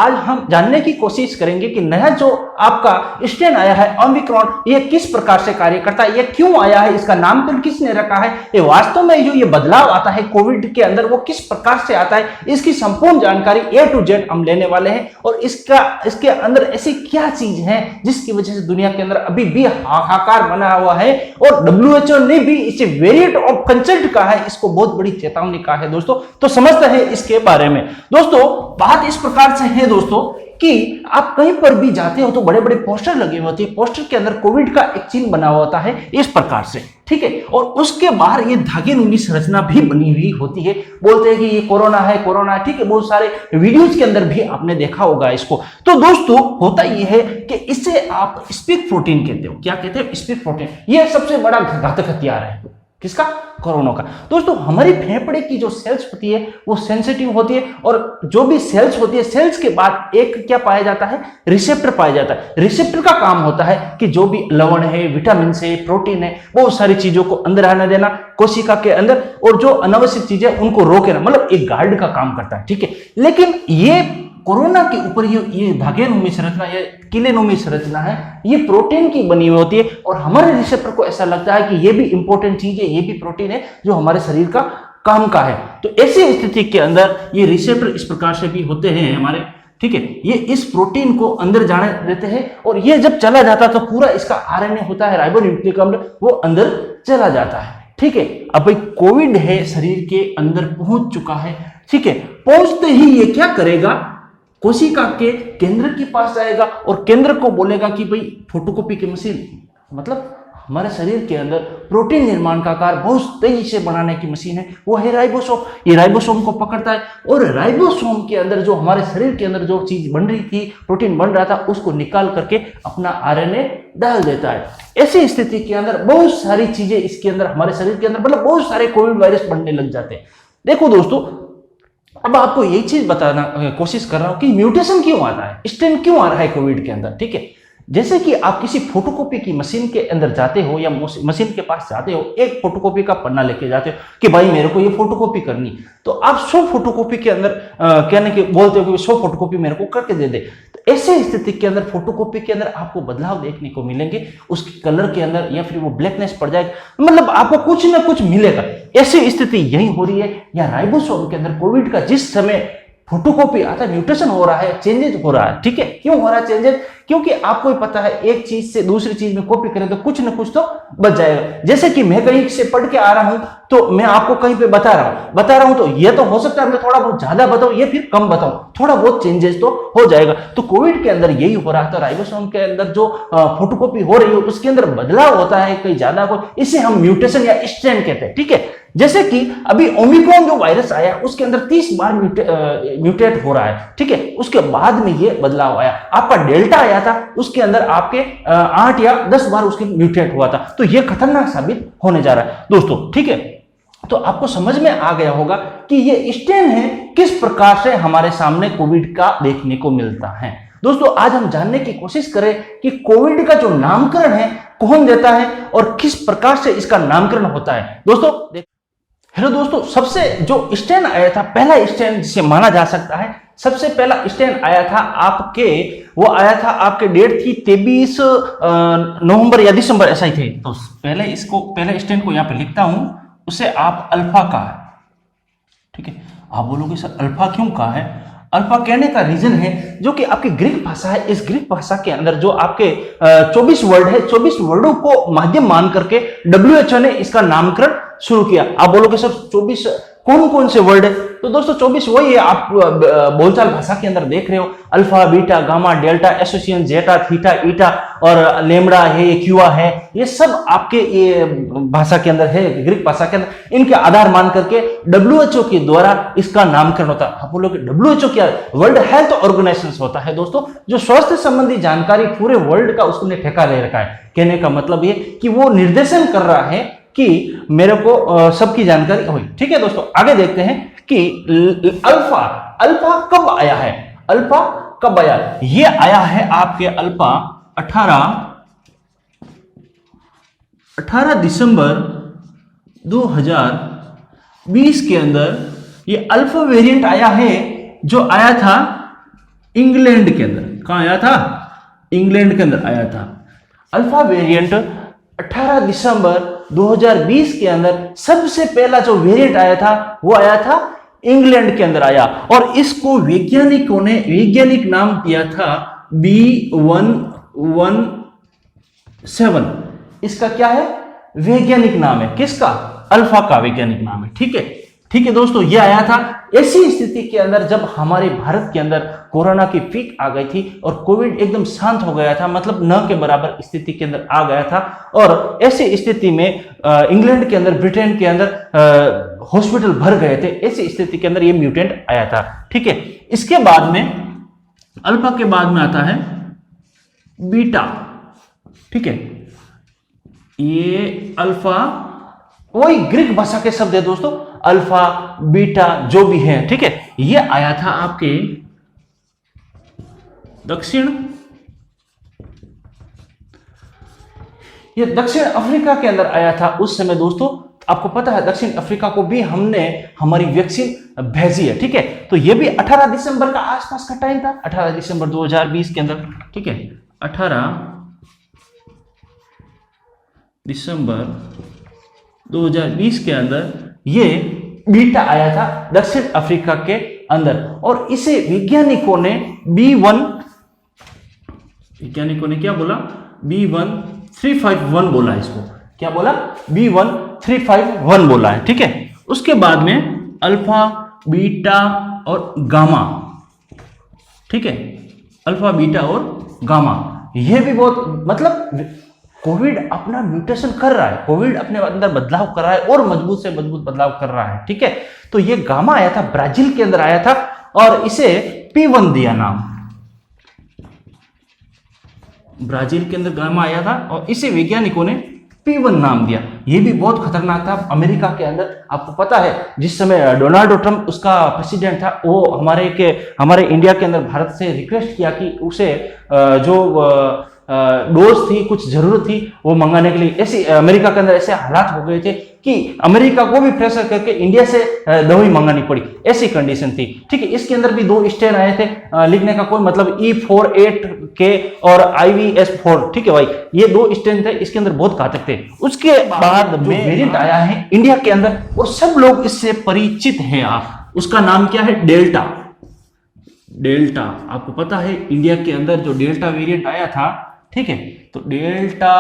आज हम जानने की कोशिश करेंगे कि नया जो आपका स्ट्रेन आया है ओमिक्रॉन, ये किस प्रकार से कार्य करता है, ये क्यों आया है, इसका नामकरण किसने रखा है, ये वास्तव में जो ये बदलाव आता है कोविड के अंदर वो किस प्रकार से आता है, इसकी संपूर्ण जानकारी A to Z हम लेने वाले हैं। और इसके अंदर ऐसी क्या चीज है जिसकी वजह से दुनिया के अंदर अभी भी हाहाकार बना हुआ है, और WHO ने भी इसे वेरिएंट ऑफ कंसर्न कहा है, इसको बहुत बड़ी चेतावनी कहा है दोस्तों। तो समझते हैं इसके बारे में। दोस्तों बात इस प्रकार से है दोस्तों कि आप कहीं पर भी जाते हो तो बड़े बड़े पोस्टर लगे हुए होते हैं, पोस्टर के अंदर कोविड का एक चिन्ह बना हुआ होता है इस प्रकार से, ठीक है, और उसके बाहर ये धागे नुनी संरचना भी बनी हुई होती है, बोलते हैं कि ये कोरोना है, कोरोना है, ठीक है, बहुत सारे वीडियोज के अंदर भी आपने देखा होगा इसको। तो दोस्तों होता ये है कि इसे आप स्पाइक प्रोटीन कहते हो। क्या कहते हैं? Spike protein. ये सबसे बड़ा घातक हथियार है किसका? कोरोना का। दोस्तों हमारी फेफड़े की जो सेल्स होती है वो सेंसिटिव होती है, और जो भी सेल्स होती है, सेल्स के बाद एक क्या पाया जाता है? रिसेप्टर पाया जाता है। रिसेप्टर का काम होता है कि जो भी लवण है, विटामिन है, प्रोटीन है, बहुत सारी चीजों को अंदर आने देना कोशिका के अंदर, और जो अनावश्यक चीजें उनको रोके ना, मतलब एक गार्ड का काम करता है, ठीक है। लेकिन ये कोरोना के ऊपर ये धागे नुमी संरचना, ये किले नुमी संरचना है, ये प्रोटीन की बनी हुई होती है, और हमारे रिसेप्टर को ऐसा लगता है कि ये भी इंपॉर्टेंट चीज है, ये भी प्रोटीन है जो हमारे शरीर का काम का है। तो ऐसी स्थिति के अंदर ये रिसेप्टर इस प्रकार से भी होते हैं हमारे, ठीक है, ये इस प्रोटीन को अंदर जाने देते हैं, और ये जब चला जाता है तो पूरा इसका RNA होता है, राइबोन्यूक्लिक अम्ल, वो अंदर चला जाता है, ठीक है। अब भाई कोविड है, शरीर के अंदर पहुंच चुका है, ठीक है, पहुंचते ही ये क्या करेगा? कोशिका के केंद्र के पास जाएगा और केंद्र को बोलेगा कि भाई फोटोकॉपी की मशीन, मतलब हमारे शरीर के अंदर प्रोटीन निर्माण का कार्य बहुत तेजी से बनाने की मशीन है, वो है राइबोसोम। ये राइबोसोम को पकड़ता है, और राइबोसोम के अंदर जो हमारे शरीर के अंदर जो चीज बन रही थी, प्रोटीन बन रहा था, उसको निकाल करके अपना RNA डाल देता है। ऐसी स्थिति के अंदर बहुत सारी चीजें इसके अंदर हमारे शरीर के अंदर, मतलब बहुत सारे कोविड वायरस बनने लग जाते हैं। देखो दोस्तों, अब आपको यही चीज बताना कोशिश कर रहा हूं कि म्यूटेशन क्यों आता है, स्ट्रेन क्यों आ रहा है कोविड के अंदर, ठीक है। जैसे कि आप किसी फोटोकॉपी की मशीन के अंदर जाते हो, या मशीन के पास जाते हो, एक फोटोकॉपी का पन्ना लेके जाते हो कि भाई मेरे को ये फोटोकॉपी करनी, तो आप 100 फोटोकॉपी के अंदर कहने के बोलते हो कि 100 फोटोकॉपी मेरे को करके दे दे। तो ऐसे स्थिति के अंदर फोटोकॉपी के अंदर आपको बदलाव देखने को मिलेंगे, उसके कलर के अंदर, या फिर वो ब्लैकनेस पड़ जाएगा, मतलब आपको कुछ ना कुछ मिलेगा। ऐसी स्थिति यही हो रही है, या राइबोसोम के अंदर कोविड का जिस समय फोटोकॉपी आता है, म्यूटेशन हो रहा है, चेंजेस हो रहा है, ठीक है। क्यों हो रहा है चेंजेस? क्योंकि आपको ही पता है एक चीज से दूसरी चीज में कॉपी करें तो कुछ ना कुछ तो बच जाएगा। जैसे कि मैं कहीं से पढ़ के आ रहा हूं तो मैं आपको कहीं पे बता रहा हूं, तो ये तो हो सकता है मैं थोड़ा बहुत ज्यादा बताऊं या फिर कम बताऊं, थोड़ा बहुत चेंजेस तो हो जाएगा। तो कोविड के अंदर यही हो रहा था, राइबोसोम के अंदर जो फोटोकॉपी हो रही है उसके अंदर बदलाव होता है कहीं ज्यादा को, इसे हम म्यूटेशन या स्ट्रेन कहते हैं, ठीक है। जैसे कि अभी ओमिक्रॉन जो वायरस आया उसके अंदर 30 बार म्यूटेट हो रहा है, ठीक है, उसके बाद में ये बदलाव आया। आपका डेल्टा आया था, उसके अंदर आपके 8 या 10 बार उसके म्यूटेट हुआ था, तो ये खतरनाक साबित होने जा रहा है दोस्तों, ठीक है। तो आपको समझ में आ गया होगा कि ये स्ट्रेन है किस प्रकार से हमारे सामने कोविड का देखने को मिलता है। दोस्तों आज हम जानने की कोशिश करें कि कोविड का जो नामकरण है कौन देता है और किस प्रकार से इसका नामकरण होता है। दोस्तों हेलो दोस्तों, सबसे जो स्ट्रेन आया था, पहला स्ट्रेन जिसे माना जा सकता है, सबसे पहला स्ट्रेन आया था आपके डेट थी 23 नवंबर या दिसंबर, ऐसा ही थे। तो पहले स्ट्रेन को यहाँ पे लिखता हूं, उसे आप अल्फा कहा है, ठीक है। आप बोलोगे सर अल्फा क्यों कहा है? अल्फा कहने का रीजन है जो कि आपकी ग्रीक भाषा है, इस ग्रीक भाषा के अंदर जो आपके 24 वर्ड है, 24 वर्डों को माध्यम मान करके WHO ने इसका नामकरण शुरू किया। आप बोलोगे सर 24 कौन कौन से वर्ड है? तो दोस्तों 24 वही है आप बोलचाल भाषा के अंदर देख रहे हो, अल्फा, बीटा, गामा, डेल्टा, एसोसिएशन, जेटा, थीटा, ईटा और लेमड़ा है, क्यूआ है, ये सब आपके ये भाषा के अंदर है, ग्रीक भाषा के अंदर। इनके आधार मान करके WHO के द्वारा इसका नामकरण होता है। आप बोलोगे WHO क्या? वर्ल्ड हेल्थ ऑर्गेनाइजेशन होता है दोस्तों, जो स्वास्थ्य संबंधी जानकारी पूरे वर्ल्ड का उसने ठेका ले रखा है। कहने का मतलब ये कि वो निर्देशन कर रहा है कि मेरे को सबकी जानकारी हुई, ठीक है। दोस्तों आगे देखते हैं कि अल्फा कब आया है, अल्फा कब आया? ये आया है आपके अल्फा 18 दिसंबर 2020 के अंदर ये अल्फा वेरिएंट आया है, जो आया था इंग्लैंड के अंदर। कहां आया था? इंग्लैंड के अंदर आया था। अल्फा वेरिएंट 18 दिसंबर 2020 के अंदर सबसे पहला जो वेरिएंट आया था वो आया था इंग्लैंड के अंदर आया, और इसको वैज्ञानिकों ने वैज्ञानिक नाम दिया था B117। इसका क्या है? वैज्ञानिक नाम है। किसका? अल्फा का वैज्ञानिक नाम है। ठीक है, ठीक है दोस्तों, ये आया था ऐसी स्थिति के अंदर जब हमारे भारत के अंदर कोरोना की पीक आ गई थी और कोविड एकदम शांत हो गया था, मतलब न के बराबर स्थिति के अंदर आ गया था। और ऐसी स्थिति में इंग्लैंड के अंदर, ब्रिटेन के अंदर हॉस्पिटल भर गए थे। ऐसी स्थिति के अंदर ये म्यूटेंट आया था। ठीक है, इसके बाद में अल्फा के बाद में आता है बीटा। ठीक है, ये अल्फा वही ग्रीक भाषा के शब्द है दोस्तों, अल्फा बीटा जो भी है। ठीक है, ये आया था आपके ये दक्षिण अफ्रीका के अंदर आया था उस समय दोस्तों। आपको पता है दक्षिण अफ्रीका को भी हमने हमारी वैक्सीन भेजी है। ठीक है, तो ये भी 18 दिसंबर का आसपास का टाइम था, 18 दिसंबर 2020 के अंदर। ठीक है, 18 दिसंबर 2020 के अंदर ये बीटा आया था दक्षिण अफ्रीका के अंदर, और इसे वैज्ञानिकों ने क्या बोला? B1351 बोला। इसको क्या बोला? B1351 बोला है। ठीक है, उसके बाद में अल्फा, बीटा और गामा। ठीक है, अल्फा, बीटा और गामा, ये भी बहुत, मतलब कोविड अपना म्यूटेशन कर रहा है, कोविड अपने अंदर बदलाव कर रहा है और मजबूत से मजबूत बदलाव कर रहा है। ठीक है, तो ये गामा आया था, ब्राजील के अंदर आया था, और इसे P1 दिया नाम। ब्राजील के अंदर गामा आया था और इसे वैज्ञानिकों ने P1 नाम दिया। ये भी बहुत खतरनाक था। अमेरिका के अंदर आपको पता है जिस समय डोनाल्ड ट्रंप उसका प्रेसिडेंट था, वो हमारे इंडिया के अंदर भारत से रिक्वेस्ट किया कि उसे जो डोज थी, कुछ जरूरत थी वो मंगाने के लिए। ऐसी अमेरिका के अंदर ऐसे हालात हो गए थे कि अमेरिका को भी प्रेशर करके इंडिया से दवाई मंगानी पड़ी, ऐसी कंडीशन थी। ठीक है, इसके अंदर भी 2 स्ट्रेन आए थे, लिखने का कोई मतलब E48K और IVS4। ठीक है भाई, ये 2 स्ट्रेन थे, इसके अंदर बहुत घातक थे। उसके बाद में वेरिएंट आया है इंडिया के अंदर और सब लोग इससे परिचित हैं आप, उसका नाम क्या है? डेल्टा। डेल्टा आपको पता है इंडिया के अंदर जो डेल्टा वेरिएंट आया था, ठीक है, तो डेल्टा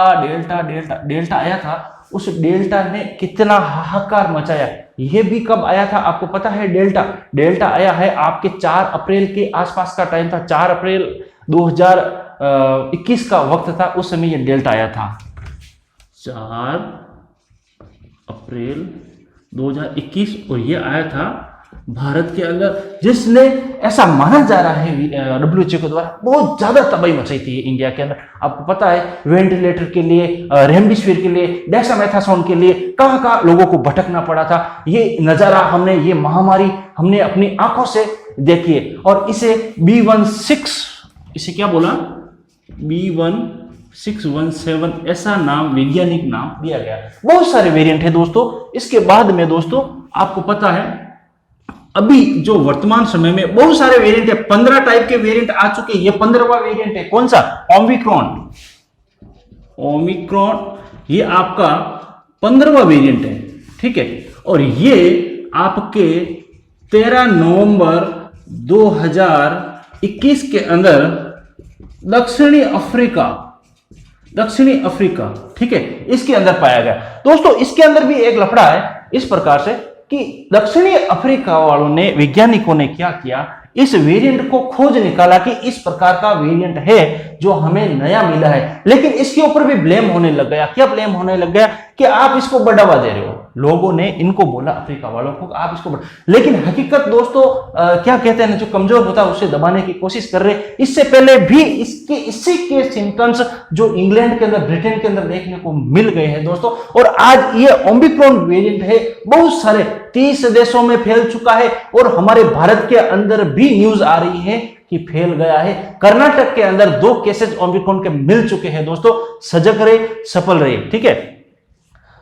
आया था। उस डेल्टा ने कितना हाहाकार मचाया। यह भी कब आया था आपको पता है? डेल्टा आया है आपके 4 अप्रैल के आसपास का टाइम था, 4 अप्रैल 2021 का वक्त था, उस समय यह डेल्टा आया था। 4 अप्रैल 2021 और यह आया था भारत के अंदर, जिसने ऐसा माना जा रहा है WHO के द्वारा बहुत ज्यादा तबाही मचाई थी इंडिया के अंदर। आपको पता है वेंटिलेटर के लिए, रेमडेसिविर के लिए, डेक्सामेथासोन के लिए कहां कहां लोगों को भटकना पड़ा था। ये नजारा हमने, ये महामारी हमने अपनी आंखों से देखी है। और इसे B16, इसे क्या बोला? B1617 ऐसा नाम, वैज्ञानिक नाम दिया गया। बहुत सारे वेरिएंट है दोस्तों। इसके बाद में दोस्तों आपको पता है अभी जो वर्तमान समय में बहुत सारे वेरिएंट है, 15 टाइप के वेरिएंट आ चुके हैं। ये 15वां वेरिएंट है। कौन सा? ओमिक्रॉन ये आपका 15वां वेरिएंट है। ठीक है, और ये आपके 13 नवंबर 2021 के अंदर दक्षिणी अफ्रीका, ठीक है, इसके अंदर पाया गया। दोस्तों इसके अंदर भी एक लफड़ा है इस प्रकार से कि दक्षिणी अफ्रीका वालों ने, वैज्ञानिकों ने क्या किया, इस वेरिएंट को खोज निकाला कि इस प्रकार का वेरिएंट है जो हमें नया मिला है। लेकिन इसके ऊपर भी ब्लेम होने लग गया। क्या ब्लेम होने लग गया? कि आप इसको बढ़ावा दे रहे हो। लोगों ने इनको बोला, अफ्रीका वालों को, आप इसको लेकिन हकीकत दोस्तों क्या कहते हैं ना, जो कमजोर होता है उसे दबाने की कोशिश कर रहे। इससे पहले भी इसी के सिम्टम्स जो इंग्लैंड के अंदर, ब्रिटेन के अंदर देखने को मिल गए हैं दोस्तों। और आज ये ओमिक्रॉन वेरिएंट है, बहुत सारे 30 देशों में फैल चुका है और हमारे भारत के अंदर भी न्यूज आ रही है कि फैल गया है। कर्नाटक के अंदर 2 केसेस ओमिक्रॉन के मिल चुके हैं दोस्तों। सजग रहे, सफल रहे। ठीक है,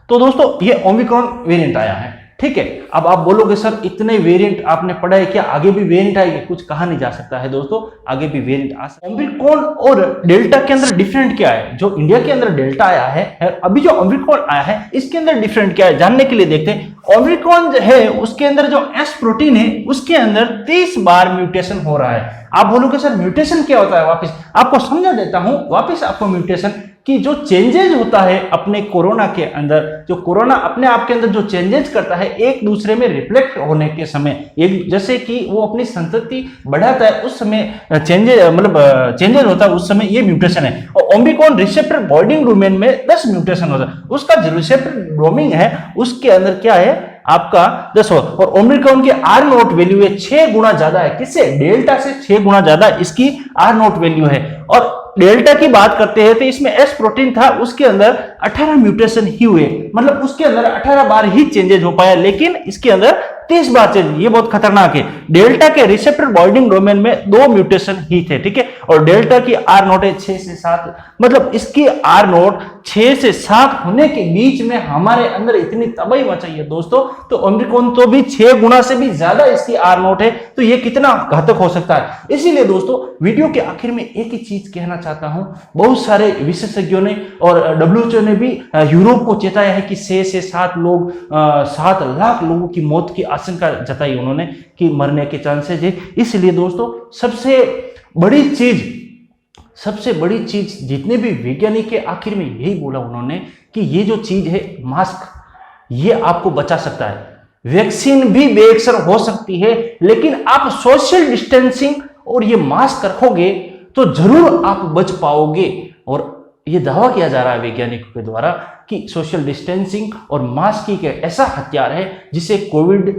तो दोस्तों ये ओमिक्रॉन वेरिएंट आया है। ठीक है। अब आप बोलोगे सर इतने वेरिएंट आपने पढ़ा है, क्या आगे भी वेरिएंट आएंगे? कुछ कहा नहीं जा सकता है दोस्तों, आगे भी वेरिएंट आ सकता है। ओमिक्रॉन और डेल्टा के अंदर डिफरेंट क्या है? जो इंडिया के अंदर डेल्टा आया है, अभी जो ओमिक्रॉन आया है, इसके अंदर डिफरेंट क्या है जानने के लिए देखते हैं। ओमिक्रॉन है उसके अंदर जो एस प्रोटीन है उसके अंदर 30 बार म्यूटेशन हो रहा है। आप बोलोगे सर म्यूटेशन क्या होता है? वापस आपको समझा देता हूं, वापस आपको म्यूटेशन कि जो चेंजेज होता है अपने कोरोना के अंदर, जो कोरोना अपने आप के अंदर जो चेंजेस करता है एक दूसरे में रिफ्लेक्ट होने के समय, एक जैसे कि वो अपनी संतति बढ़ाता है उस समय चेंजेस होता है, उस समय ये म्यूटेशन है। और ओमिक्रॉन रिसेप्टर बाइंडिंग डोमेन में 10 म्यूटेशन होता है, उसका जो रिसेप्टर डोमेन है उसके अंदर क्या है आपका 10 हो। और ओमिक्रॉन की आर नोट वैल्यू है 6 गुना ज्यादा है, किससे? डेल्टा से 6 गुना ज्यादा इसकी आर नोट वैल्यू है। और डेल्टा की बात करते हैं तो इसमें एस प्रोटीन था, उसके अंदर 18 म्यूटेशन ही हुए, मतलब उसके अंदर 18 बार ही चेंजेज हो पाया, लेकिन इसके अंदर 30 बार चेंज। ये बहुत खतरनाक है। डेल्टा के रिसेप्टर बाइंडिंग डोमेन में 2 म्यूटेशन ही थे, ठीक है। और डेल्टा की आर नोट है 6 से 7, मतलब इसकी आर नोट 6 से 7 होने के बीच में हमारे अंदर इतनी तबाही मचाई है दोस्तों। तो ओमिक्रॉन तो भी 6 गुना से भी ज्यादा इसकी आर नोट है, तो ये कितना घातक हो सकता है। इसीलिए दोस्तों वीडियो के आखिर में एक ही चीज कहना चाहता हूं, बहुत सारे विशेषज्ञों ने और WHO ने भी यूरोप को चेताया है कि 6 से 7 लोग 7 लाख लोगों की मौत की आशंका जताई उन्होंने कि मरने के चांसेस है। इसलिए दोस्तों सबसे बड़ी चीज जितने भी वैज्ञानिक है आखिर में यही बोला उन्होंने कि ये जो चीज है मास्क, ये आपको बचा सकता है। वैक्सीन भी बेअसर हो सकती है, लेकिन आप सोशल डिस्टेंसिंग और ये मास्क रखोगे तो जरूर आप बच पाओगे। और ये दावा किया जा रहा है वैज्ञानिकों के द्वारा कि सोशल डिस्टेंसिंग और मास्क ही एक ऐसा हथियार है जिसे कोविड